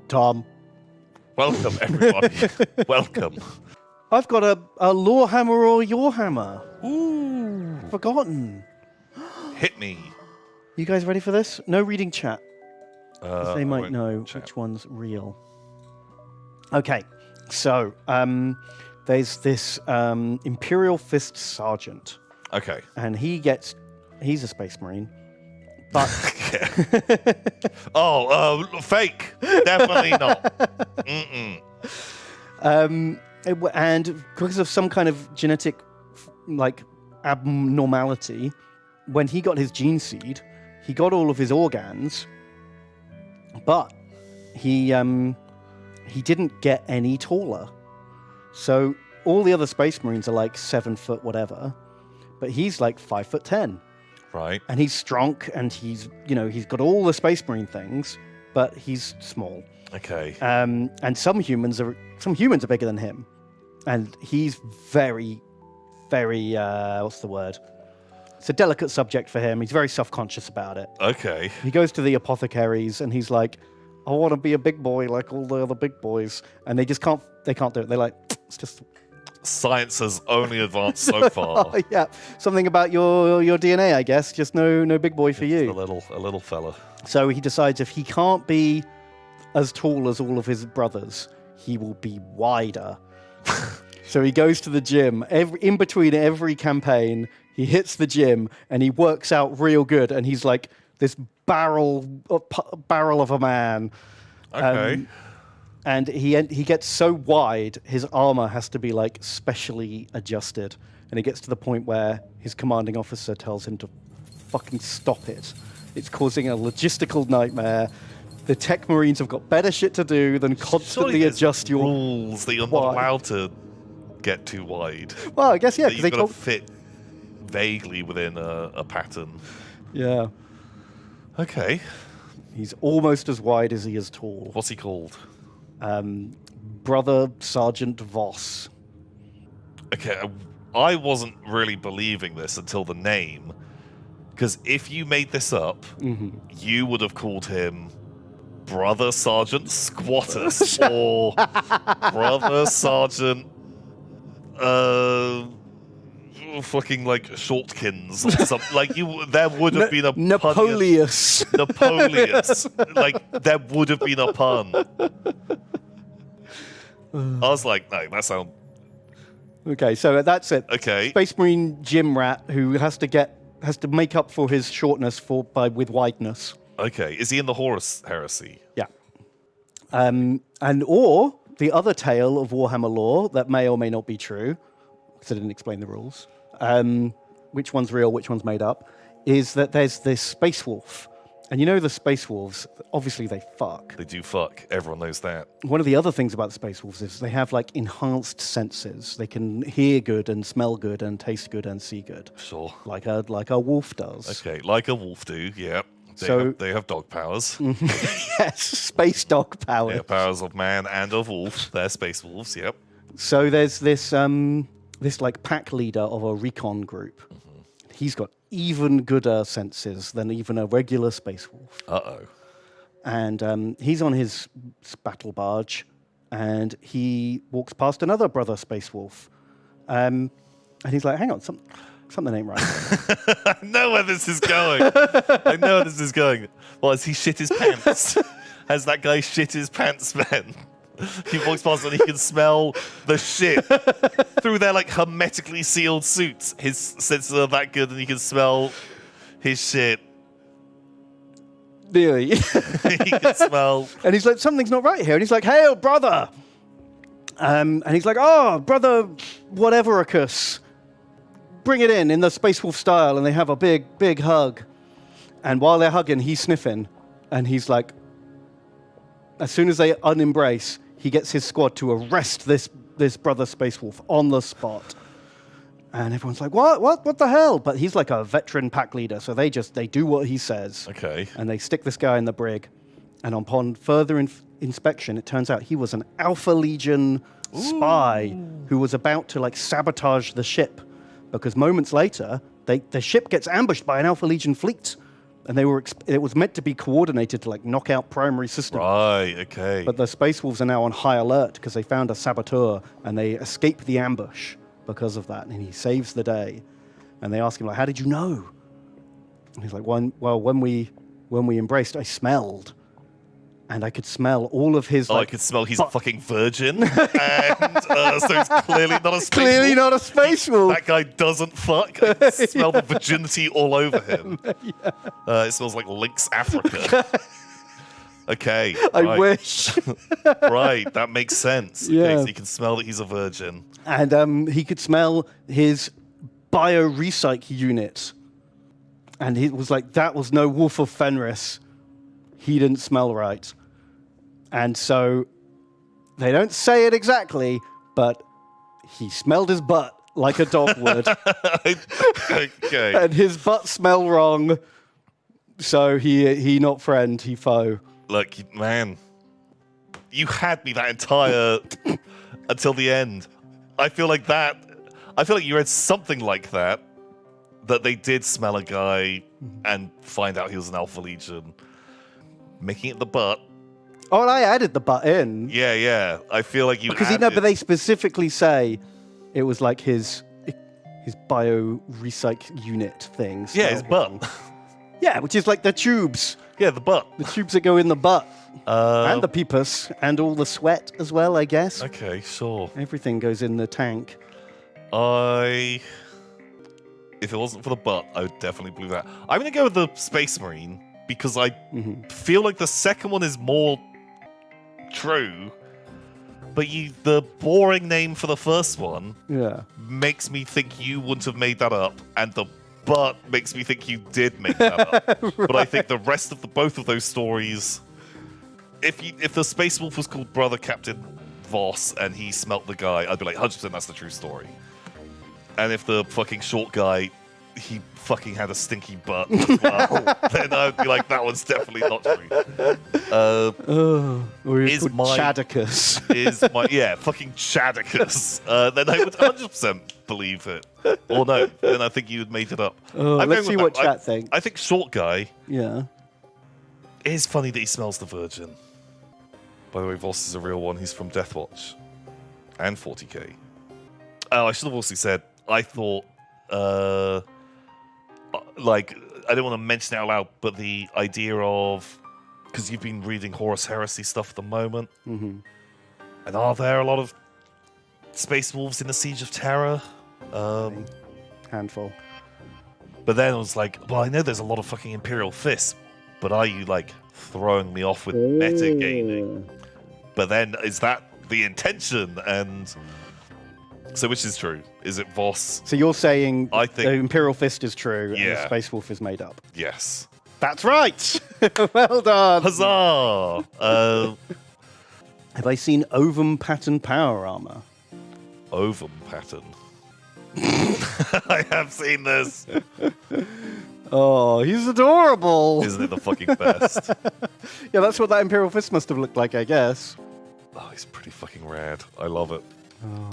Tom. Welcome, everybody. Welcome. I've got a Lorehammer or Yourhammer. Ooh. Forgotten. Hit me. You guys ready for this? No reading chat. 'Cause they I might won't know chat. which one's real. Okay, so there's this Imperial Fist Sergeant, Okay. and he's a Space Marine, but Fake. Definitely not. Mm-mm. And because of some kind of genetic abnormality, when he got his gene seed, he got all of his organs, but he didn't get any taller. So all the other Space Marines are like 7 foot whatever, but he's like 5'10". Right. And he's strong, and he's got all the Space Marine things, but he's small. Okay. And some humans are bigger than him, and he's very, very what's the word? It's a delicate subject for him. He's very self-conscious about it. Okay. He goes to the apothecaries, and he's like, "I want to be a big boy like all the other big boys," and they just can't. They can't do it. They're like, "It's just." Science has only advanced so far. Oh, yeah, something about your DNA, I guess. Just no big boy for you. A little fella. So he decides if he can't be as tall as all of his brothers, he will be wider. So he goes to the gym. In between every campaign, he hits the gym and he works out real good. And he's like this barrel of a man. Okay. And he gets so wide, his armor has to be like specially adjusted. And it gets to the point where his commanding officer tells him to fucking stop it. It's causing a logistical nightmare. The tech marines have got better shit to do than constantly Surely there's adjust your rules that you're not allowed to get too wide. Well, I guess yeah, That because you've they got told. to fit vaguely within a pattern. Yeah, Okay. he's almost as wide as he is tall. What's he called? Brother Sergeant Voss. Okay, I wasn't really believing this until the name. Because if you made this up, you would have called him Brother Sergeant Squattus or Brother Sergeant fucking like Shortkins or something. Like there would have been a Napoleus. Napoleus. Like there would have been a pun. I was like, no, that sounds Okay, so that's it. okay. Space Marine gym rat who has to make up for his shortness with wideness. Okay, is he in the Horus Heresy? Yeah. Or the other tale of Warhammer lore that may or may not be true, because I didn't explain the rules, which one's real, which one's made up, is that there's this space wolf. And you know the space wolves, obviously they fuck. They do fuck. Everyone knows that. One of the other things about the space wolves is they have like enhanced senses. They can hear good and smell good and taste good and see good. Sure. Like a wolf does. Okay, like a wolf do, yeah. They have dog powers. Yes, space dog power. Yeah, powers of man and of wolf. They're space wolves, yep. So there's this like pack leader of a recon group. He's got even gooder senses than even a regular space wolf. Uh-oh. And he's on his battle barge, and he walks past another brother space wolf. And he's like, hang on, something ain't right. I know where this is going. I know where this is going. Well, has he shit his pants? Has that guy shit his pants, man? He walks past and he can smell the shit through their like hermetically sealed suits. His senses are that good and he can smell his shit. Really? He can smell. And he's like, something's not right here. And he's like, hey, brother. And he's like, oh, brother, whatevericus. Bring it in the Space Wolf style. And they have a big, big hug. And while they're hugging, he's sniffing. And he's like, as soon as they unembrace, he gets his squad to arrest this brother Space Wolf on the spot. And everyone's like, what the hell? But he's like a veteran pack leader, so they do what he says. Okay. And they stick this guy in the brig. And upon further inspection, it turns out he was an Alpha Legion spy who was about to like sabotage the ship. Because moments later, the ship gets ambushed by an Alpha Legion fleet. And it was meant to be coordinated to like knock out primary systems. Right, okay. But the Space Wolves are now on high alert because they found a saboteur and they escape the ambush because of that. And he saves the day. And they ask him, like, how did you know? And he's like, when we embraced, I smelled. And I could smell all of his. I Like, could smell he's a fucking virgin. And so he's clearly not a space clearly wolf. not a Space Wolf. That guy doesn't fuck. I can smell the virginity all over him. It smells like Lynx Africa. Okay. I right. wish. Right, that makes sense. Yeah. Okay, so you can smell that he's a virgin. And he could smell his bio-recyc unit. And he was like, that was no Wolf of Fenris. He didn't smell right. And so they don't say it exactly, but he smelled his butt like a dog would. Okay. And his butt smelled wrong. So he not friend, he foe. Look, man, you had me that entire until the end. I feel like you read something like that they did smell a guy and find out he was an Alpha Legion. Making it the butt. Oh, and I added the butt in. Yeah. I feel like you Because added... but they specifically say it was like his bio-recyc unit things. Yeah, his butt. Yeah, which is like the tubes. Yeah, the butt. The tubes that go in the butt. And the peepus. And all the sweat as well, I guess. Okay, sure. Everything goes in the tank. If it wasn't for the butt, I would definitely believe that. I'm going to go with the Space Marine because I feel like the second one is more true. But the boring name for the first one makes me think you wouldn't have made that up. And the butt makes me think you did make that up. Right. But I think the rest of both of those stories... If the Space Wolf was called Brother Captain Voss and he smelt the guy, I'd be like, 100% that's the true story. And if the fucking short guy, he fucking had a stinky butt as well, then I'd be like, that one's definitely not true. Or is Chadicus. Fucking Chadicus. Then I would 100% believe it. Or no, then I think you had made it up. Let's see what chat thinks. I think short guy. Yeah. It is funny that he smells the virgin. By the way, Voss is a real one. He's from Deathwatch. And 40k. Oh, I should have also said, I thought, I don't want to mention it out loud, but the idea of, because you've been reading Horus Heresy stuff at the moment, and are there a lot of Space Wolves in the Siege of Terror? Handful. But then I was like, well, I know there's a lot of fucking Imperial Fists, but are you, like, throwing me off with metagaming? But then, is that the intention? And so which is true? Is it Voss? So you're saying I think the Imperial Fist is true and the Space Wolf is made up? Yes. That's right! Well done! Huzzah! Have I seen ovum pattern power armor? Ovum pattern? I have seen this. Oh, he's adorable! Isn't it the fucking best? Yeah, that's what that Imperial Fist must have looked like, I guess. Oh, he's pretty fucking rad. I love it. Oh.